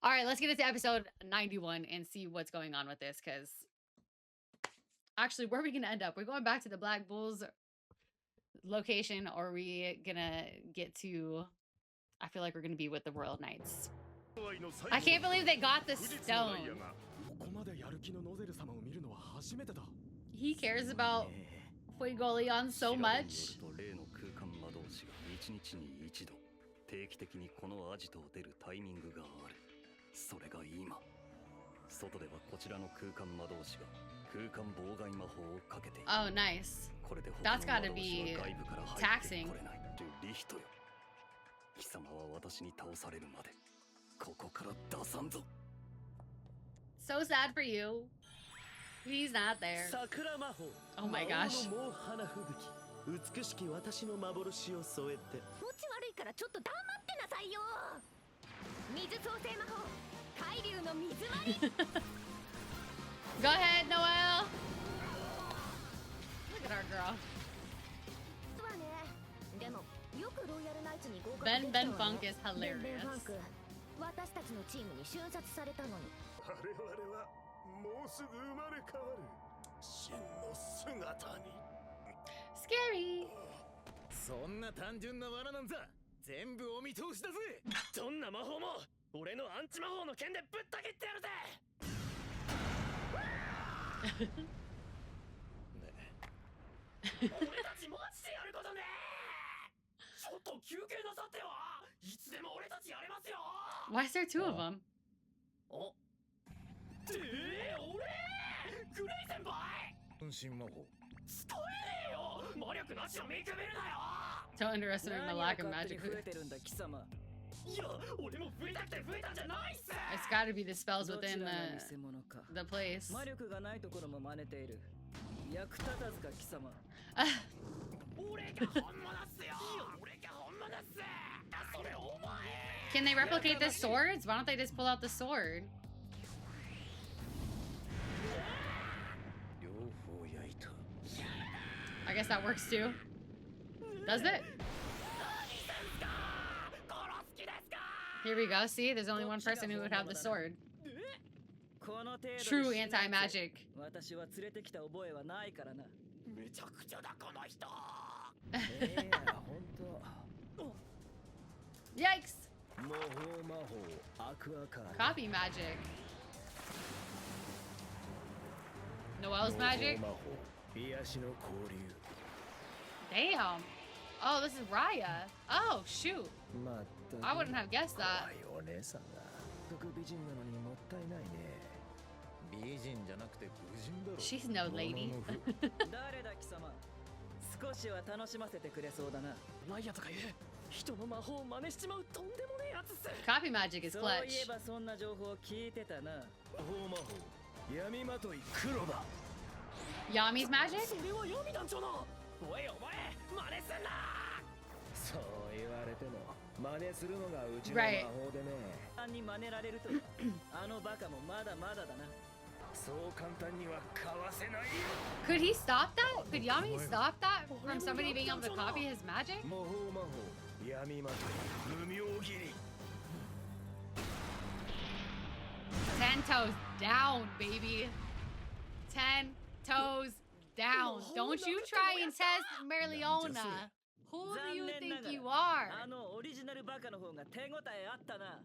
All right, let's get into episode 91 and see what's going on with this. Because actually, where are we gonna end up? We're going back to the Black Bulls location, or are we gonna get to? I feel like we're gonna be with the Royal Knights. I can't believe they got the stone. He cares about Fuegoleon so much. 定期的にこのアジトを出るタイミングがある。それが今。外ではこちらの空間魔導士が空間妨害魔法をかけている。Oh, nice. これで That's gotta be taxing. リヒトよ。貴様は私に倒されるまでここから出さんぞ。 So sad for you. He's not there. Oh my gosh. 美しき私の幻を添えて。持ち悪いからちょっと黙ってなさいよ。水創生魔法、海流の水割り。Go ahead, Noelle. Look at our girl. でもよくロイヤルナイツに合格 Ben できたわね。 Funk is ベン hilarious. ファンク、私たちのチームに瞬殺されたのに。我々はもうすぐ生まれ変わる。真の姿に。 Scary. そんな単純な罠なんざ全部お見通しだぜ。どんな魔法も俺のアンチ魔法の剣でぶった切ってやるぜ。俺たちマジでやることね。ちょっと休憩なさっては。いつでも俺たちやれますよ。 Why is there two of them? お俺グレイ先輩分身魔法使えねえよ。魔力なしを見くべるなよ。 Don't underestimate my lack of magic. 増えてるんだ貴様。いや俺も増えたくて増えたんじゃないっす。 It's got to be the spells within the place. 魔力がないところも真似ている。役立たずか貴様。俺が本物っすよ。俺が本物っす。それお前。 Can they replicate the swords? Why don't they just pull out the sword? 両方焼いた。 I guess that works too. Does it? Here we go. See, there's only one person who would have the sword. True anti-magic. 私は連れてきた覚えはないからな。めちゃくちゃだこの人。本当。 Yikes! 魔法魔法アクアカー。 Copy magic. Noelle's magic. 魔法癒しの交流。 Damn. Oh, this is Raya. Oh, shoot. I wouldn't have guessed that. お姉さんが美人なのにもったいないね。美人じゃなくて美人だろ。 She's no lady. 誰だ貴様。少しは楽しませてくれそうだな。ライアとかいう人の魔法を真似しちまうとんでもねえやつっす。 Copy magic is そうい clutch. えばそんな情報聞いてたな。魔法闇まとい黒だ。 Yami's magic? それは闇団長の。おいお前真似すんな。そう言われても真似するのがうちの魔法でね。あんに真似られるとはあのバカもまだまだだな。そう簡単にはかわせない。 Could he stop that? Could Yami stop that from somebody being able to copy his magic? 魔法闇まとい無妙切り。 10 toes down, baby. 10 toes down. Don't you try and test Merliona. Who do you think you are? あのオリジナルバカの方が手応えあったな。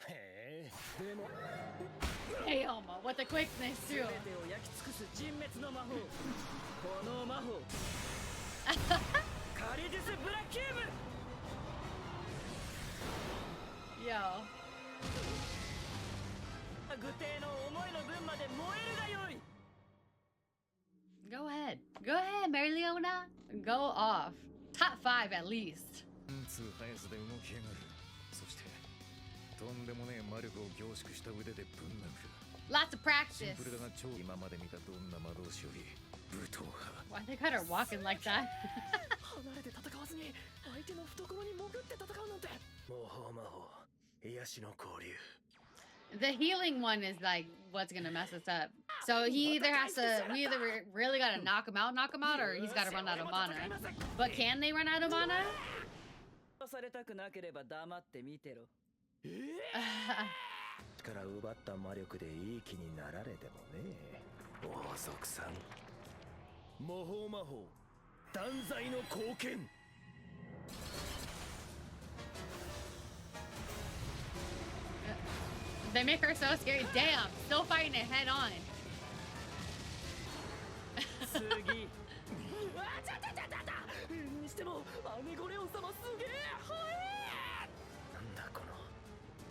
へえ、でも Damn, what the quickness too. 全てを焼き尽くす人滅の魔法。この魔法。カリデュス・ブラキューム。 Yo. 具体の思いの分まで燃えるがよい。 Go ahead. Go ahead, Merliona. Go off. Top 5 at least. 速さで動き上がる。そしてとんでもねえ魔力を凝縮した腕でぶん殴る。 Lots of シン practice. プルだが超今まで見たどんな魔導士より武闘派。 Why they got her walking like that? 離れて戦わずに相手の懐に潜って戦うなんて。魔法癒しの交流。 The healing one is like what's gonna mess us up. So he either has to, we either really gotta knock him out, or he's gotta run out of mana. But can they run out of mana? されたくなければ黙って見てろ。から奪った魔力でいい気になられてもね。王族さん、魔法魔法断罪の貢献。 They make her so scary. Damn, still fighting it head on. 次。あちゃちゃちゃちゃちゃ。にしても姉御レオン様すげえ速え。なんだこの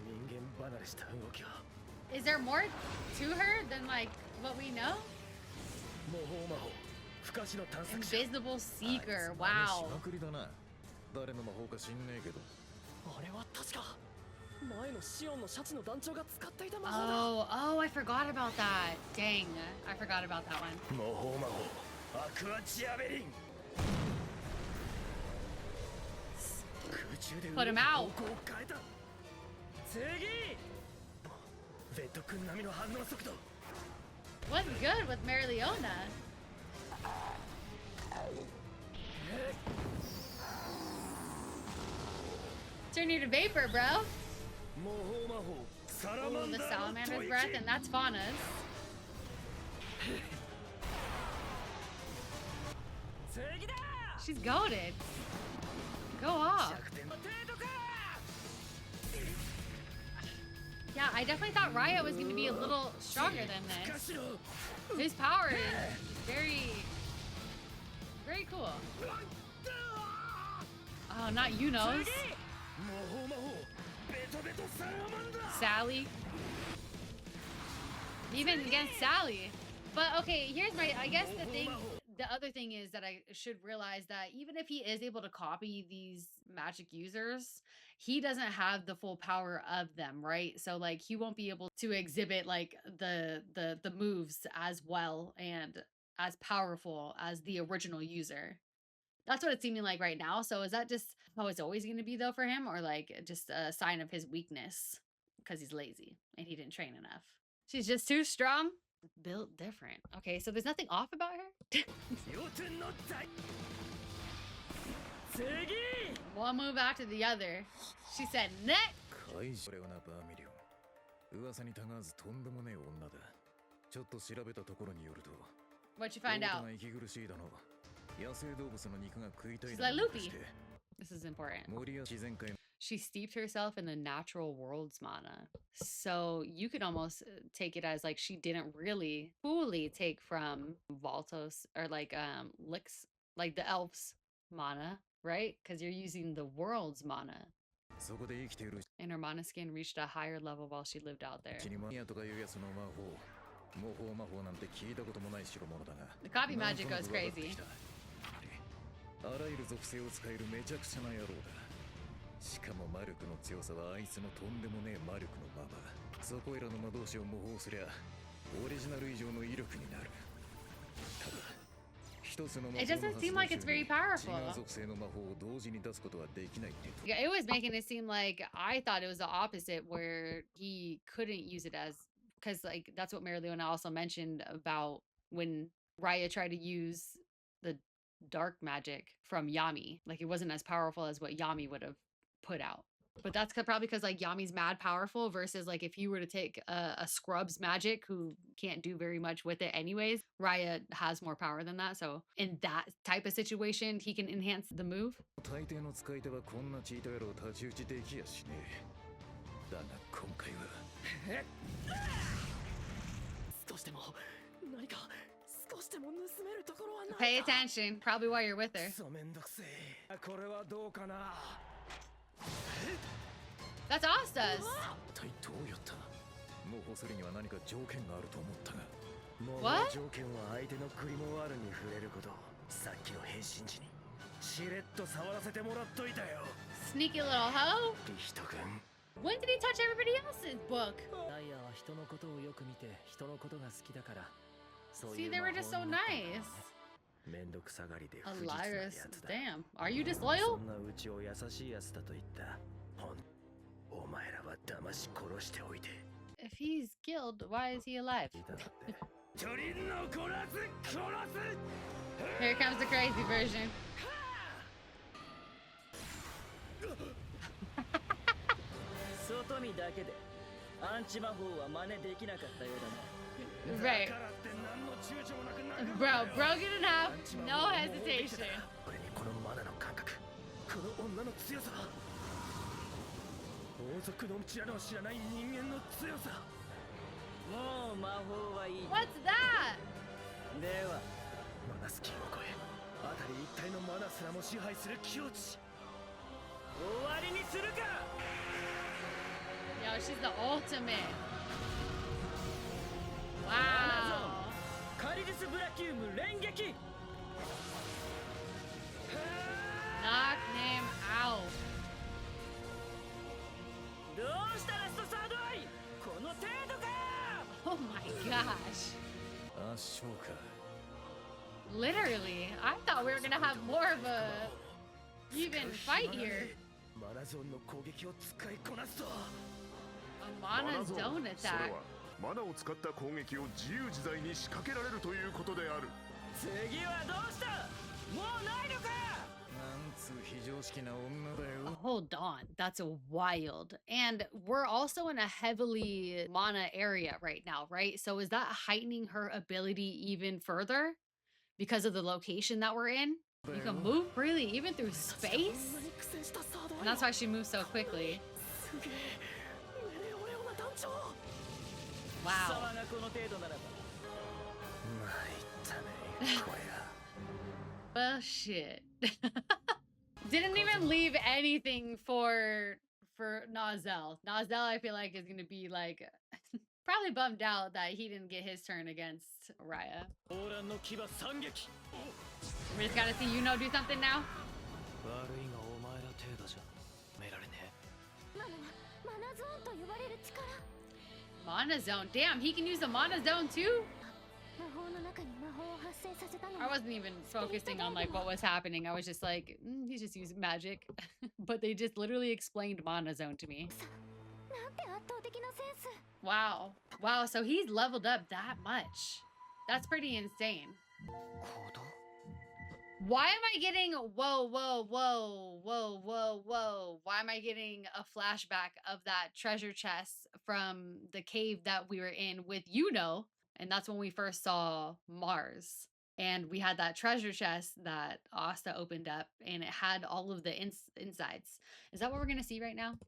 人間離れした動きは。 Is there more to her than like what we know? 魔法魔法不可視の探索者。 Invisible Seeker. Wow. しまくりだな。誰の魔法か知んねえけど。あれは確か前のシオンのシャチの団長が使っていた魔法だ。 Oh, I forgot about that. Dang, I forgot about that one. 魔法魔法アクアチアベリン。空中で Put him out. 方向を変えた。次。レッド君並みの反応速度。 What's good with Marileona? Turn you to vapor, bro. 魔法魔法サラ Ooh, マン the ダーの salamander's 吐 breath, 息。 and that's Fauna's. She's goaded. Go off. 弱点の程度か。 Yeah, I definitely thought Raya was going to be a little stronger than か this. しろ。 His power is very, very cool. Oh, not YUNO's. 魔法魔法ベトベトサラマンダー。 Sally. Even against Sally. But okay, here's I guess the other thing is that I should realize that even if he is able to copy these magic users, he doesn't have the full power of them, right? So like he won't be able to exhibit like the moves as well and as powerful as the original user. That's what it's seeming like right now. So is that just how it's always going to be though for him, or like just a sign of his weakness because he's lazy and he didn't train enough? She's just too strong. Built different. Okay, so there's nothing off about her. 要点の大。次。 One move after the other. She said, "Next." 怪獣レオナ・バーミリオン。噂にたがわずとんでもねえ女だ。ちょっと調べたところによると、 What'd you find ロー out? ドが息苦しいだの。野生動物の肉が食いたい She's だ like の Loopy. して、 This is important. 森や自然界 She steeped herself in the natural world's mana. So you could almost take it as like she didn't really fully take from Valtos or like Lix, like the elves' mana, right? Because you're using the world's mana. そこで生きている And her mana skin reached a higher level while she lived out there. チニマニアとかいうやつの魔法。魔法なんて聞いたこともない代物だが。 The copy なんと magic な goes く分かって crazy. きた。あらゆる属性を使えるめちゃくちゃな野郎だ。しかも魔力の強さはあいつのとんでもねえ魔力のまま。そこいらの魔導士を模倣すりゃオリジナル以上の威力になる。ただ一つの魔法の It doesn't seem like it's very 違 powerful. う属性の魔法を同時に出すことはできないって言うと Yeah, it was making it seem like I thought it was the opposite, where he couldn't use it as, because like that's what Marileona also mentioned about when Raya tried to use the dark magic from Yami. Like it wasn't as powerful as what Yami would have put out. But that's probably because like Yami's mad powerful versus like if you were to take a Scrub's magic who can't do very much with it anyways, Raya has more power than that. So in that type of situation, he can enhance the move. 大抵の使い手はこんなチート野郎太刀打ちできやしねえ。だが今回は少しでも何か少しでも盗めるところはないか。 Pay attention. Probably while you're with her. そうめんどくせえ。これはどうかな。 That's Asta's. 一体どうやった模倣するには何か条件があると思ったがもう What? 条件は相手のグリモワールに触れること。さっきの変身時にしれっと触らせてもらっといたよ。 Sneaky little hoe. リヒト君。 When did he touch everybody else's book? ダイヤは人のことをよく見て人のことが好きだから。そうい See, う they 魔 were just 法 so になったんだろう nice. ね。めんどくさがりで A 不実なや liar. つだ。 Damn. Are you そ disloyal? んなうちを優しいやつだと言った。お前らは騙し殺しておいて。 If he's killed, why is he alive? 聞いただって。鳥の殺す殺す。 Here comes the crazy version. 外見だけでアンチ魔法は真似できなかったようだな。 Right. だからって何の躊躇もなく殴る Bro, broken enough, no hesitation. 俺にこのマナの感覚、この女の強さ、王族のうちらの知らない人間の強さ。もう魔法はいい。 What's that? では、マナスキーを超え、辺り一帯のマナすらも支配する境地。終わりにするか。 Yo, she's the ultimate. マナゾ Wow. ン、カリディスブラキウム連撃。 Knock him out. どうしたラストサードアイ。この程度か。 Oh my gosh. 圧勝か。 Literally, I thought we were gonna have more of a even fight here. マナゾーンの攻撃を使いこなすと。 A mana zone それ attack. はマナを使った攻撃を自由自在に仕掛けられるということである。次はどうした。もうないのか。なんつう非常識な女だよ。 Hold on, that's wild. And we're also in a heavily mana area right now, right? So is that heightening her ability even further because of the location that we're in? You can move freely even through space? And that's why she moves so quickly. すげえ。メレオレオナ団長。 Wow. 様がこの程度ならば。参ったね、こりゃ。 Bullshit. Didn't even leave anything for Nozel. Nozel, I feel like, is gonna be like probably bummed out that he didn't get his turn against Raya. オーランの牙三撃。 We just gotta see Yuno do something now. 悪いがお前ら程度じゃ止められねマナゾーンと呼ばれる力。 Mana zone. Damn, he can use the mana zone too. 魔法の中に魔法を発生させたの I も wasn't even focusing on like what was happening. I was just like, he's just using magic. But they just literally explained mana zone to me. なんて圧倒的なセンス。 Wow. Wow, so he's leveled up that much. That's pretty insane. え。行動。 Why am I getting whoa, whoa, whoa, whoa, whoa, whoa? Why am I getting a flashback of that treasure chest from the cave that we were in with Yuno? And that's when we first saw Mars. And we had that treasure chest that Asta opened up and it had all of the insides. Is that what we're going to see right now?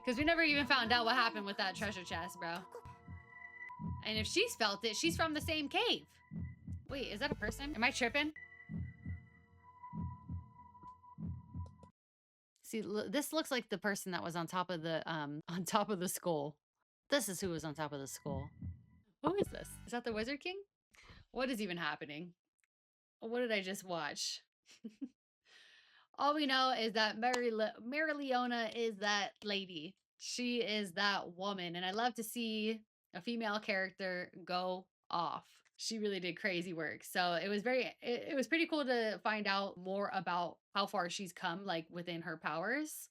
Because we never even found out what happened with that treasure chest, bro. And if she's felt it, she's from the same cave. Wait, is that a person? Am I tripping? See, this looks like the person that was on top of the skull. This is who was on top of the skull. Who is this? Is that the Wizard King? What is even happening? What did I just watch? All we know is that Leona is that lady. She is that woman. And I love to see a female character go off. She really did crazy work. So it was it was pretty cool to find out more about how far she's come, like within her powers,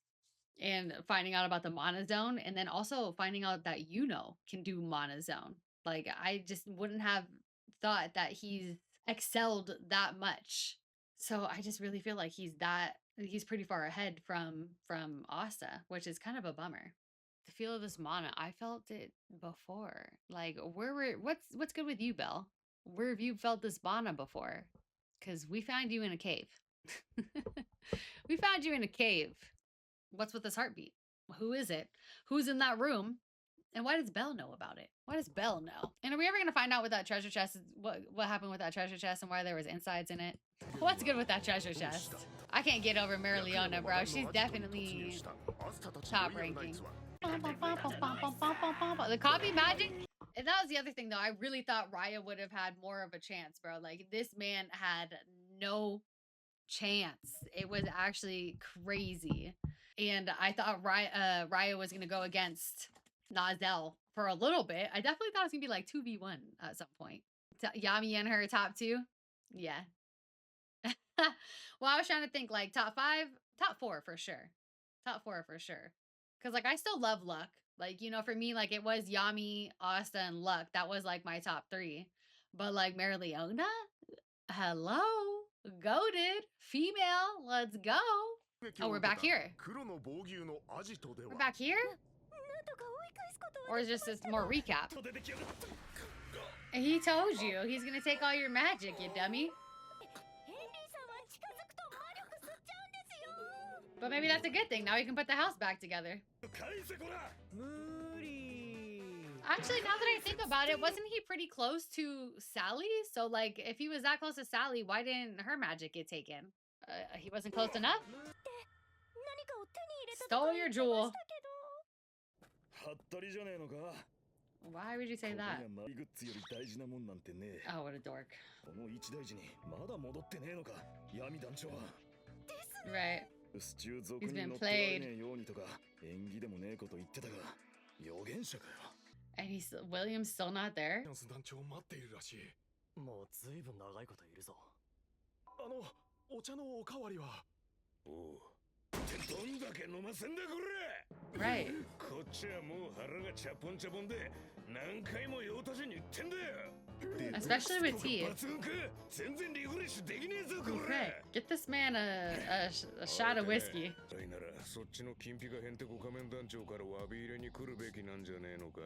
and finding out about the mana zone, and then also finding out that Yuno can do mana zone. Like I just wouldn't have thought that he's excelled that much. So I just really feel like he's pretty far ahead from Asta, which is kind of a bummer. The feel of this mana, I felt it before. Like what's good with you, Belle? Where have you felt this mana before? Because we found you in a cave. We found you in a cave. What's with this heartbeat? Who is it? Who's in that room? And why does Belle know about it? Why does Belle know? And are we ever gonna find out what that treasure chest is? What happened with that treasure chest and why there was insides in it? What's good with that treasure chest? I can't get over Leona, bro. She's definitely top ranking. The copy magic. And that was the other thing, though. I really thought Raya would have had more of a chance, bro. Like, this man had no chance. It was actually crazy. And I thought Raya was going to go against Nozel for a little bit. I definitely thought it was going to be like 2v1 at some point. Yami and her top 2? Yeah. Well, I was trying to think like top 5, top 4 for sure. Top 4 for sure. Because like I still love Luck. Like, you know, for me, like it was Yami, Asta, and Luck. That was like my top 3. But like Leona? Hello? Goated. Female. Let's go. Oh, we're back here. We're back here? Or is just it's more recap? And he told you he's gonna take all your magic, you dummy. But maybe that's a good thing. Now we can put the house back together. Actually, now that I think about it, wasn't he pretty close to Sally? So, like, if he was that close to Sally, why didn't her magic get taken? He wasn't close enough? Stole your jewel. Why would you say that? Oh, what a dork. Right. He's been played. And William's still not there? もうずいぶん長いこといるぞ。お茶のおかわりは。おう。ってどんだけ飲ませんだこれ。Right. こっちはもう腹がチャポンチャポンで何回も用足しに行ってんだよ。Especially with tea. 抜群か。全然リフレッシュできねえぞこ Okay. れ。 Get this man a shot of whiskey. それならそっちの金ピカヘンテコ仮面団長から詫び入れに来るべきなんじゃねえのか。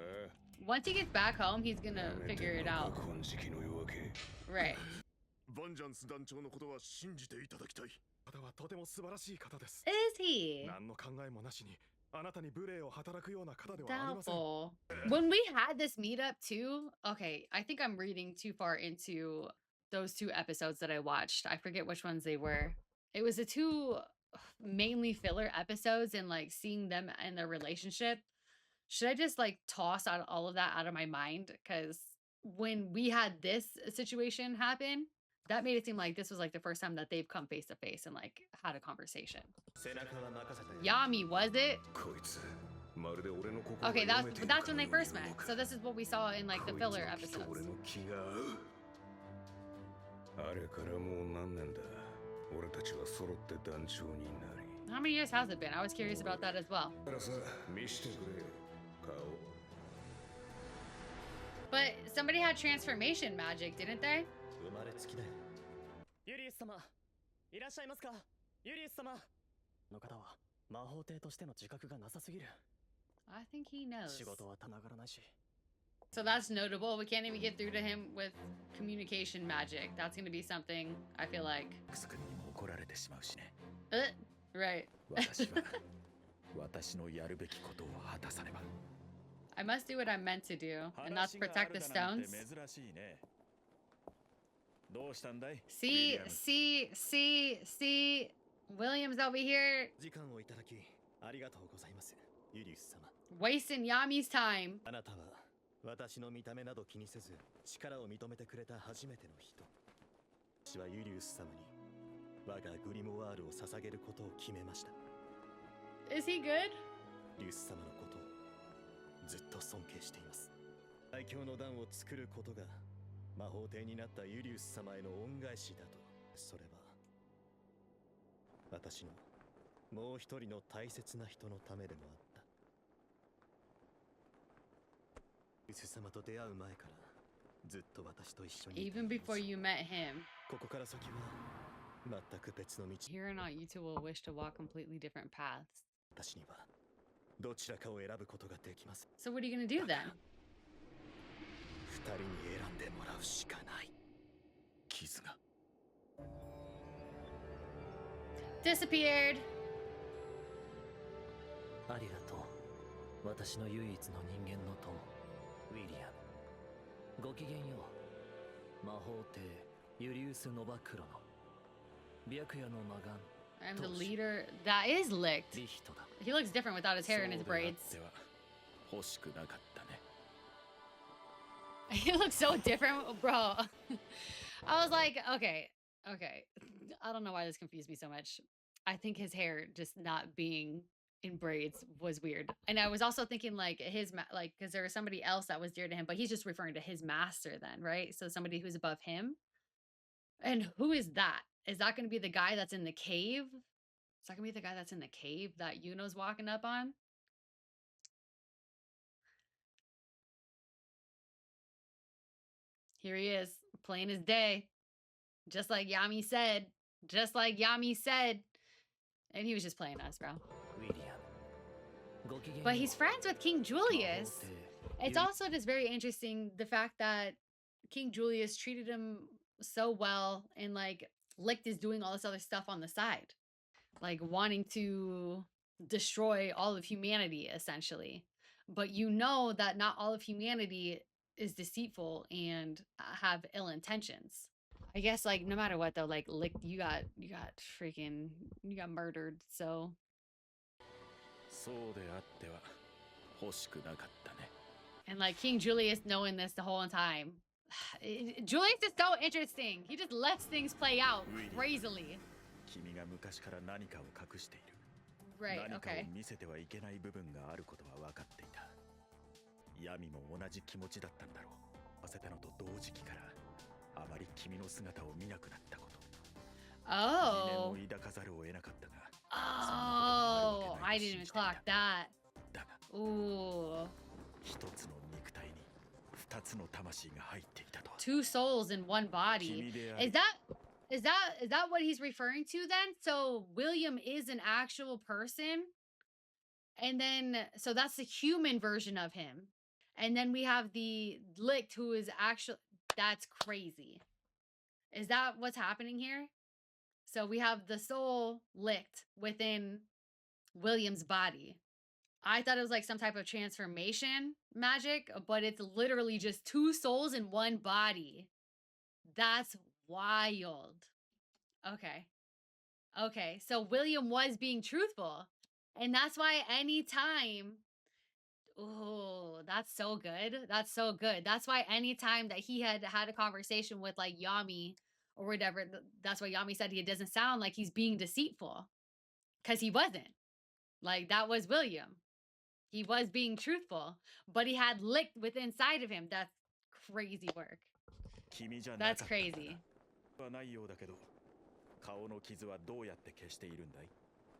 Once he gets back home, he's gonna figure it out. 金色の夜明け。 Right. バンジャンス団長のことは信じていただきたい。方はとても素晴らしい方です。 Is he? 何の考えもなしにあなたに無礼を働くような方ではありません。 Doubtful. When we had this meetup too, okay, I think I'm reading too far into those two episodes that I watched. I forget which ones they were. It was the two mainly filler episodes and like seeing them and their relationship. Should I just like toss out all of that out of my mind? Because when we had this situation happen, that made it seem like this was like the first time that they've come face to face and like had a conversation. Yami, was it? こいつまるで俺の心を Okay, 読めている that's when they かのよ first うに met. 動く So this is what we saw in like the こいつ filler はきっと episodes. 俺の気が合うあれからもう何年だ俺たちは揃って団長になり How many years has it been? I was curious about that as well. だからさ見してくれよ顔 But somebody had transformation magic, didn't they? 生まれつきだよ。ユリウス様、いらっしゃいますか。ユリウス様の方は魔法帝としての自覚がなさすぎる。 I think he knows. 仕事は繋がらないし。 So that's notable. We can't even get through to him with communication magic. That's going to be something I feel like. ク君にも怒られてしまうしね。 Right. 私は私のやるべきことを果たさねば。 I must do what I'm meant to do, and that's protect the stones. 珍しいね。どうしたんだい？ See, William's over here 時間をいただきありがとうございます。ユリウス様。 wasting Yami's time. あなたは私の見た目など気にせず力を認めてくれた初めての人。私はユリウス様に我がグリモワールを捧げることを決めました。 Is he good? リウス様のことをずっと尊敬しています。最強の弾を作ることが魔法帝になったユリウス様への恩返しだと。それは私のもう一人の大切な人のためでもあった。ユリウス様と出会う前からずっと私と一緒にいた Even before you met him. ここから先は全く別の道。 Here or not, you two will wish to walk completely different paths. 私にはどちらかを選ぶことができます。 So what are you gonna do then? 二人に選んでもらうしかない。傷が Disappeared. ありがとう。私の唯一の人間の友、ウィリアム。ごきげんよう。魔法帝ユリウス・ノバクロノ。白夜の魔眼。 I'm the leader. That is licked. リヒトだ。 He looks different without his hair and his そうであっ braids. ては欲しくなかったね。 He looks so different, bro. I was like, okay. I don't know why this confused me so much. I think his hair just not being in braids was weird. And I was also thinking like because there was somebody else that was dear to him, but he's just referring to his master then, right? So somebody who's above him. And who is that? Is that going to be the guy that's in the cave? Is that going to be the guy that's in the cave that Yuno's walking up on? Here he is, plain as day. Just like Yami said. And he was just playing us, bro. ウィリアム。But he's friends with King Julius. It's also just very interesting the fact that King Julius treated him so well, and like Licht is doing all this other stuff on the side, like wanting to destroy all of humanity essentially. But you know that not all of humanity is deceitful and have ill intentions. I guess like no matter what though, like Licht, you got murdered. So そうであっては欲しくなかったね。 and like King Julius knowing this the whole time. Julius is so interesting. He just lets things play out crazily. 君が昔から何かを隠している。 Right, 何かを okay. 見せてはいけない部分があることは分かっていた。闇も同じ気持ちだったんだろう。焦ったのと同時期からあまり君の姿を見なくなったこと。疑念 Oh. を抱かざるを得なかったが。 Oh, I didn't even clock that. だが Ooh. 一つの肉体に二つの魂が入っていたと。 Two souls in one body. Is that what he's referring to then? So William is an actual person? And then so that's the human version of him. And then we have the Licht who is actually, that's crazy. Is that what's happening here? So we have the soul Licht within William's body. I thought it was like some type of transformation magic, but it's literally just two souls in one body. That's wild. Okay. Okay, so William was being truthful. And that's why anytime, oh, that's so good. That's so good. That's why anytime that he had a conversation with like Yami or whatever, that's why Yami said it doesn't sound like he's being deceitful. Because he wasn't. Like, that was William. He was being truthful. But he had Licht within inside of him. That's crazy work. That's crazy. はないようだけど、顔の傷はどうやって消しているんだい？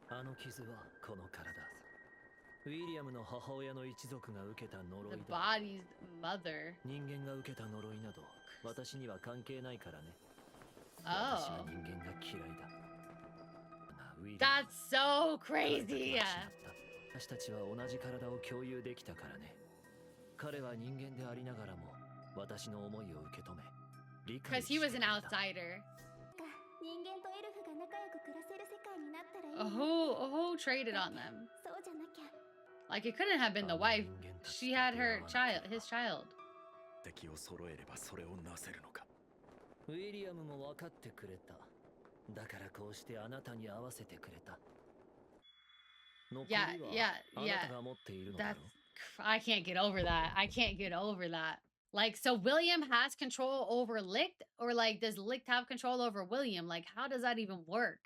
あの傷はこの体。ウィリアムの母親の一族が受けた呪 The いだ。 body's mother. 人間が受けた呪いなど私には関係ないからね。 Oh. 私は人間が嫌いだ。ウィリアム That's so crazy. 私たちは同じ体を共有できたからね。彼は人間でありながらも私の思いを受け止め、理解 Because し he て was く an れた。 outsider. 人間とエルフが仲良く暮らせる世界になったらいい Who traded on them? そうじゃなきゃ Like, it couldn't have been the wife. She had her child, his child. 敵を揃えればそれをなせるのか。ウィリアムも分かってくれた。だからこうしてあなたに合わせてくれた。残りは Yeah, あ yeah. なたが持っているのだろ That's, I can't get over that. I can't get over that. Like, so William has control over Licht, or like, does Licht have control over William? Like, how does that even work?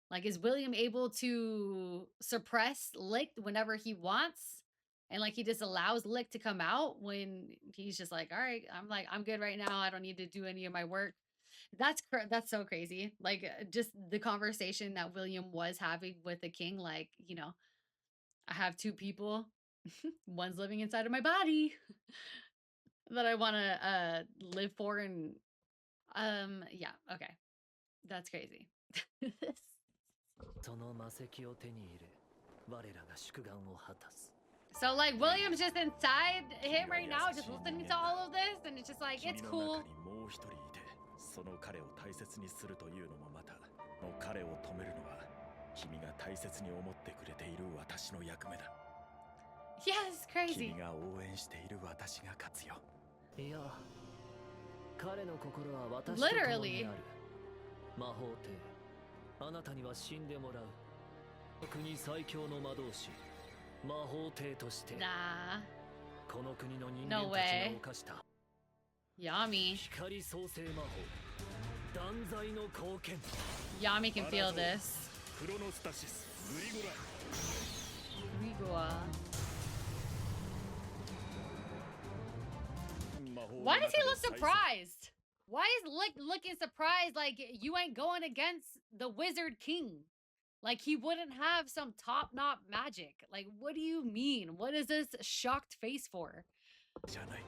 Like, is William able to suppress Licht whenever he wants? And like, he just allows Licht to come out when he's just like, all right, I'm good right now. I don't need to do any of my work. That's so crazy. Like, just the conversation that William was having with the king. Like, you know, I have two people. One's living inside of my body that I want to live for. And yeah, okay. That's crazy. その魔石を手に入れ、我らが祝願を果たす。 So like William's just inside him right now, just listening to all of this, and it's just like, it's 君の cool. 中にもう一人いて、その彼を大切にするというのもまた、その彼を止めるのは、君が大切に思ってくれている私の役目だ。 Yes, crazy. 君が応援している私が勝つよ。いや、彼の心は私と共にある。魔法帝、あなたには死んでもらう。国最強の魔導士、魔法帝として、 Nah. この国の人 No 間たち way. が犯した Yami. 光創生魔法、断罪の貢献。 Yami can feel this. クロノスタシス、グリゴラ。 Rigua. Why does he look surprised? Why is Licht looking surprised like you ain't going against the Wizard King? Like he wouldn't have some top-notch magic. Like, what do you mean? What is this shocked face for? じゃない。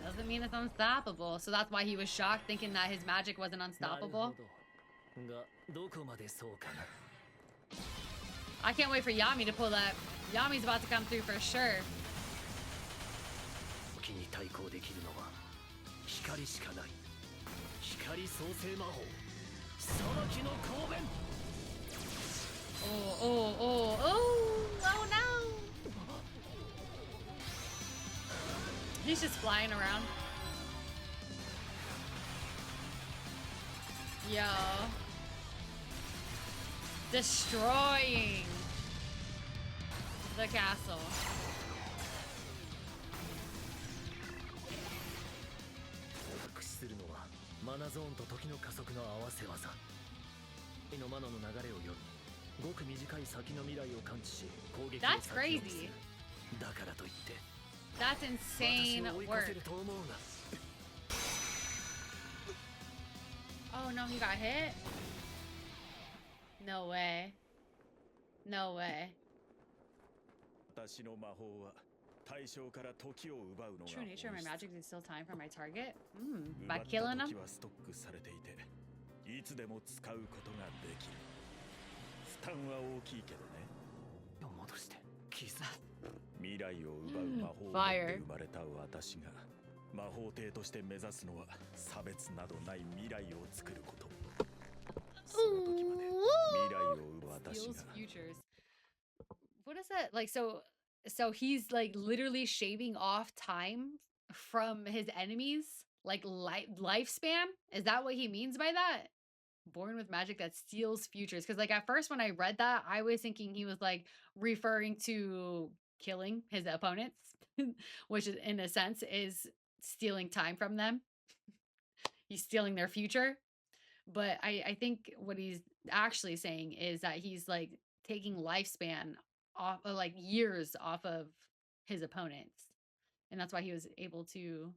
Doesn't mean it's unstoppable. So that's why he was shocked, thinking that his magic wasn't なるほ unstoppable. ど。が、どこまでそうかな。I can't wait for Yami to pull up. Yami's about to come through for sure. 時に対抗できるのは光しかない。光創生魔法裁きの光弁。 Oh, oh, oh, oh, oh no! He's just flying around. Yo. Destroying the castle. 駆使するのはマナゾーンと時の加速の合わせ技。のマナの流れを読み、ごく短い先の未来を感知し攻撃を That's 先読みす crazy. る。だからといって That's insane 私を追い越 work. せると思うな。 Oh no, he got hit? No way. No way. 私の魔法は対象から時を奪うのが True nature of my 本質 magic is still time for my target. By 奪った killing him? 時はストックされていていつでも使うことができる。負担は大きいけどね。戻して傷。未来を奪う魔法を持って生まれた私が魔法帝として目指すのは差別などない未来を作ること。その時まで未来を奪う私 Steals が futures. What is that? Like, so he's like literally shaving off time from his enemies? Like lifespan? Is that what he means by that? Born with magic that steals futures. Because like at first when I read that, I was thinking he was like referring to killing his opponents, which in a sense is stealing time from them. He's stealing their future. But I think what he's actually saying is that he's like taking lifespan off, like years off of his opponents. And that's why he was able to,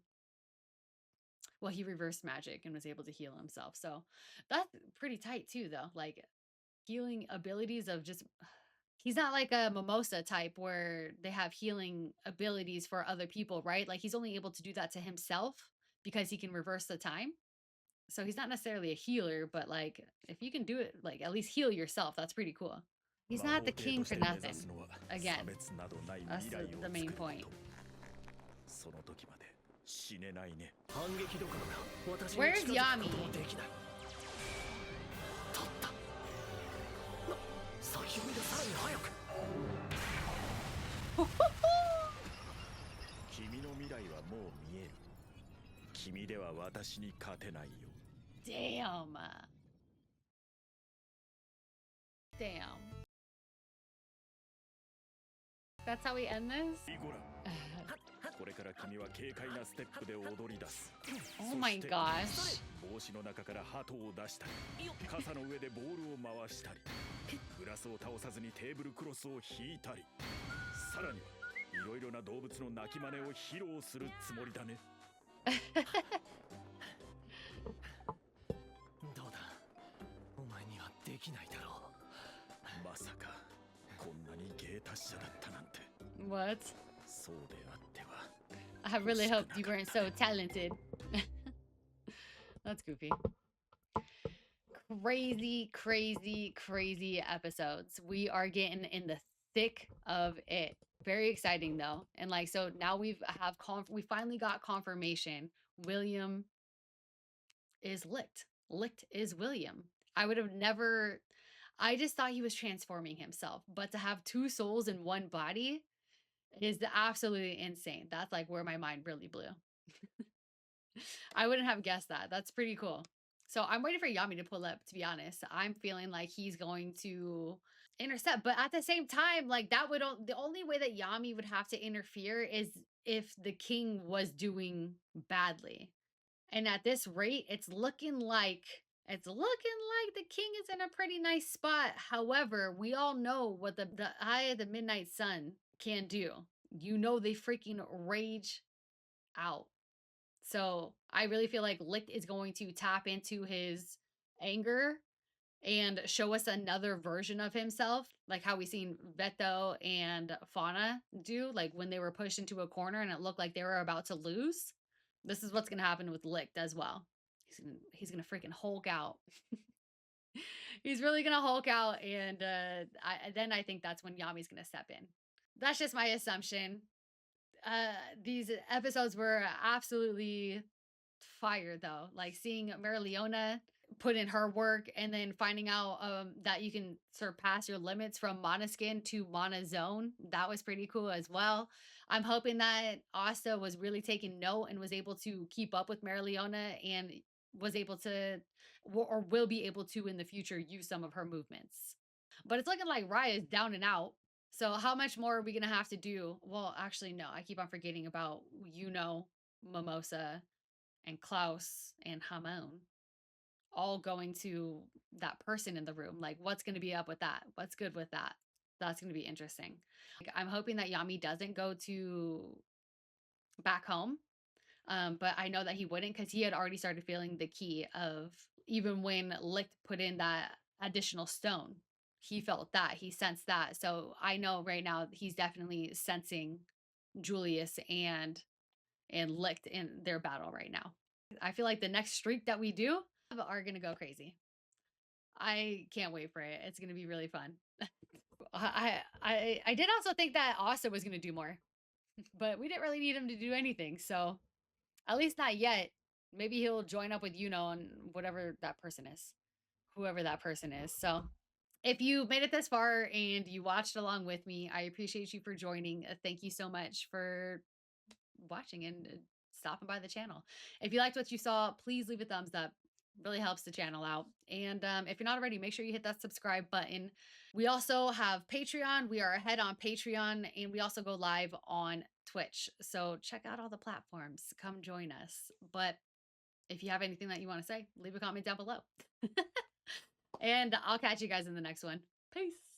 well, he reversed magic and was able to heal himself. So that's pretty tight too, though. Like healing abilities of just, he's not like a mimosa type where they have healing abilities for other people, right? Like he's only able to do that to himself because he can reverse the time. So he's not necessarily a healer, but like if you can do it, like at least heal yourself, that's pretty cool. He's not the king for nothing. Again, that's the main point. その時まで死ねないね。 反撃どころか私 Where's に近づく Yami? こともできない。取った。先読みでさらに早く。君の未来はもう見える。君では私に勝てないよ。 Damn. Damn. That's how we end this? イゴラこれから君は軽快なステップで踊り出す。 Oh my gosh. 帽子の中から鳩を出したり、傘の上でボールを回したり、グラスを倒さずにテーブルクロスを引いたり、さらにはいろいろな動物の鳴き真似を披露するつもりだね。どうだお前にはできないだろう。まさかこんなに芸達者だったなんて。 What? そうであっては。 I really hoped you weren't so talented. That's goofy. Crazy, crazy, crazy episodes. We are getting in the thick of it. Very exciting though. And like, so now we finally got confirmation. William is Licht. Licht is William. I would have never, I just thought he was transforming himself, but to have two souls in one body is absolutely insane. That's like where my mind really blew. I wouldn't have guessed that. That's pretty cool. So I'm waiting for Yami to pull up, to be honest. I'm feeling like he's going to intercept, but at the same time, like that would, the only way that Yami would have to interfere is if the king was doing badly. And at this rate, it's looking like the king is in a pretty nice spot. However, we all know what the Eye of the Midnight Sun can do. You know, they freaking rage out. So I really feel like Licht is going to tap into his anger and show us another version of himself, like how we seen Veto and Fauna do, like when they were pushed into a corner and it looked like they were about to lose. This is what's gonna happen with Licht as well. He's gonna freaking Hulk out. He's really gonna Hulk out, and then I think that's when Yami's gonna step in. That's just my assumption. These episodes were absolutely fire, though. Like seeing Marileona put in her work, and then finding out that you can surpass your limits from Mana Skin to Mana Zone. That was pretty cool as well. I'm hoping that Asta was really taking note and was able to keep up with Marileona and was able to, or will be able to in the future, use some of her movements. But it's looking like Raya is down and out. So how much more are we gonna have to do? Well, actually, no. I keep on forgetting about Yuno, Mimosa, and Klaus and Hamon all going to that person in the room. Like, what's going to be up with that? What's good with that? That's going to be interesting. Like, I'm hoping that Yami doesn't go to back home. But I know that he wouldn't, because he had already started feeling the key of, even when Licht put in that additional stone, he felt that, he sensed that. So I know right now he's definitely sensing Julius and Licht in their battle right now. I feel like the next streak that we do are gonna go crazy. I can't wait for it. It's gonna be really fun. I did also think that Asta was gonna do more, but we didn't really need him to do anything. So at least not yet. Maybe he'll join up with Yuno and whatever that person is, whoever that person is. So if you made it this far and you watched along with me, I appreciate you for joining. Thank you so much for watching and stopping by the channel. If you liked what you saw, please leave a thumbs up. Really helps the channel out. And if you're not already, make sure you hit that subscribe button. We also have Patreon. We are ahead on Patreon, and we also go live on Twitch. So check out all the platforms. Come join us. But if you have anything that you want to say, leave a comment down below. And I'll catch you guys in the next one. Peace.